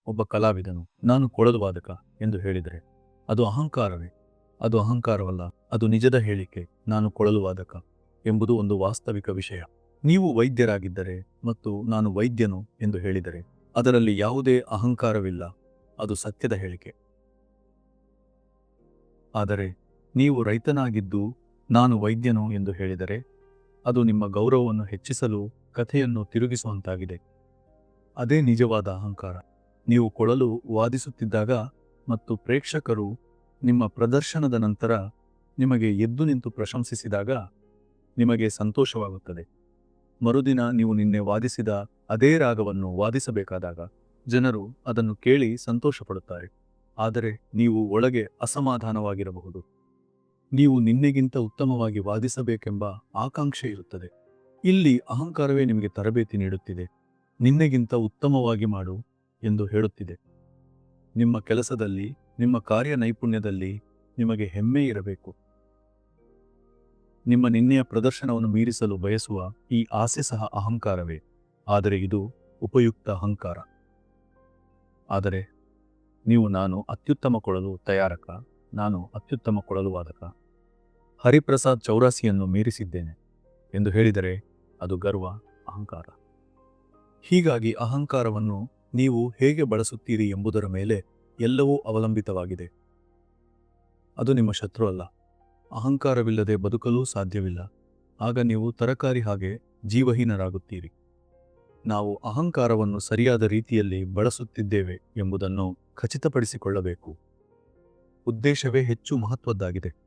ಒಬ್ಬ ಕಲಾವಿದನು ನಾನು ಕೊಳಲು ವಾದಕ ಎಂದು ಹೇಳಿದರೆ ಅದು ಅಹಂಕಾರವೇ? ಅದು ಅಹಂಕಾರವಲ್ಲ, ಅದು ನಿಜದ ಹೇಳಿಕೆ. ನಾನು ಕೊಳಲು ವಾದಕ ಎಂಬುದು ಒಂದು ವಾಸ್ತವಿಕ ವಿಷಯ. ನೀವು ವೈದ್ಯರಾಗಿದ್ದರೆ ಮತ್ತು ನಾನು ವೈದ್ಯನು ಎಂದು ಹೇಳಿದರೆ ಅದರಲ್ಲಿ ಯಾವುದೇ ಅಹಂಕಾರವಿಲ್ಲ, ಅದು ಸತ್ಯದ ಹೇಳಿಕೆ. ಆದರೆ ನೀವು ರೈತನಾಗಿದ್ದು ನಾನು ವೈದ್ಯನು ಎಂದು ಹೇಳಿದರೆ ಅದು ನಿಮ್ಮ ಗೌರವವನ್ನು ಹೆಚ್ಚಿಸಲು ಕಥೆಯನ್ನು ತಿರುಗಿಸುವಂತಾಗಿದೆ. ಅದೇ ನಿಜವಾದ ಅಹಂಕಾರ. ನೀವು ಕೊಳಲು ವಾದಿಸುತ್ತಿದ್ದಾಗ ಮತ್ತು ಪ್ರೇಕ್ಷಕರು ನಿಮ್ಮ ಪ್ರದರ್ಶನದ ನಂತರ ನಿಮಗೆ ಎದ್ದು ನಿಂತು ಪ್ರಶಂಸಿಸಿದಾಗ ನಿಮಗೆ ಸಂತೋಷವಾಗುತ್ತದೆ. ಮರುದಿನ ನೀವು ನಿನ್ನೆ ವಾದಿಸಿದ ಅದೇ ರಾಗವನ್ನು ವಾದಿಸಬೇಕಾದಾಗ ಜನರು ಅದನ್ನು ಕೇಳಿ ಸಂತೋಷಪಡುತ್ತಾರೆ. ಆದರೆ ನೀವು ಒಳಗೆ ಅಸಮಾಧಾನವಾಗಿರಬಹುದು. ನೀವು ನಿನ್ನೆಗಿಂತ ಉತ್ತಮವಾಗಿ ವಾದಿಸಬೇಕೆಂಬ ಆಕಾಂಕ್ಷೆ ಇರುತ್ತದೆ. ಇಲ್ಲಿ ಅಹಂಕಾರವೇ ನಿಮಗೆ ತರಬೇತಿ ನೀಡುತ್ತಿದೆ. ನಿನ್ನೆಗಿಂತ ಉತ್ತಮವಾಗಿ ಮಾಡು ಎಂದು ಹೇಳುತ್ತಿದೆ. ನಿಮ್ಮ ಕೆಲಸದಲ್ಲಿ, ನಿಮ್ಮ ಕಾರ್ಯ ನೈಪುಣ್ಯದಲ್ಲಿ ನಿಮಗೆ ಹೆಮ್ಮೆ ಇರಬೇಕು. ನಿಮ್ಮ ನಿನ್ನೆಯ ಪ್ರದರ್ಶನವನ್ನು ಮೀರಿಸಲು ಬಯಸುವ ಈ ಆಸೆ ಸಹ ಅಹಂಕಾರವೇ, ಆದರೆ ಇದು ಉಪಯುಕ್ತ ಅಹಂಕಾರ. ಆದರೆ ನೀವು ನಾನು ಅತ್ಯುತ್ತಮ ಕೊಳಲು ತಯಾರಕ, ನಾನು ಅತ್ಯುತ್ತಮ ಕೊಳಲು ವಾದಕ, ಹರಿಪ್ರಸಾದ್ ಚೌರಾಸಿಯನ್ನು ಮೀರಿಸಿದ್ದೇನೆ ಎಂದು ಹೇಳಿದರೆ ಅದು ಗರ್ವ, ಅಹಂಕಾರ. ಹೀಗಾಗಿ ಅಹಂಕಾರವನ್ನು ನೀವು ಹೇಗೆ ಬಳಸುತ್ತೀರಿ ಎಂಬುದರ ಮೇಲೆ ಎಲ್ಲವೂ ಅವಲಂಬಿತವಾಗಿದೆ. ಅದು ನಿಮ್ಮ ಶತ್ರು ಅಲ್ಲ. ಅಹಂಕಾರವಿಲ್ಲದೆ ಬದುಕಲು ಸಾಧ್ಯವಿಲ್ಲ. ಆಗ ನೀವು ತರಕಾರಿ ಹಾಗೆ ಜೀವಹೀನರಾಗುತ್ತೀರಿ. ನಾವು ಅಹಂಕಾರವನ್ನು ಸರಿಯಾದ ರೀತಿಯಲ್ಲಿ ಬಳಸುತ್ತಿದ್ದೇವೆ ಎಂಬುದನ್ನು ಖಚಿತಪಡಿಸಿಕೊಳ್ಳಬೇಕು. ಉದ್ದೇಶವೇ ಹೆಚ್ಚು ಮಹತ್ವದ್ದಾಗಿದೆ.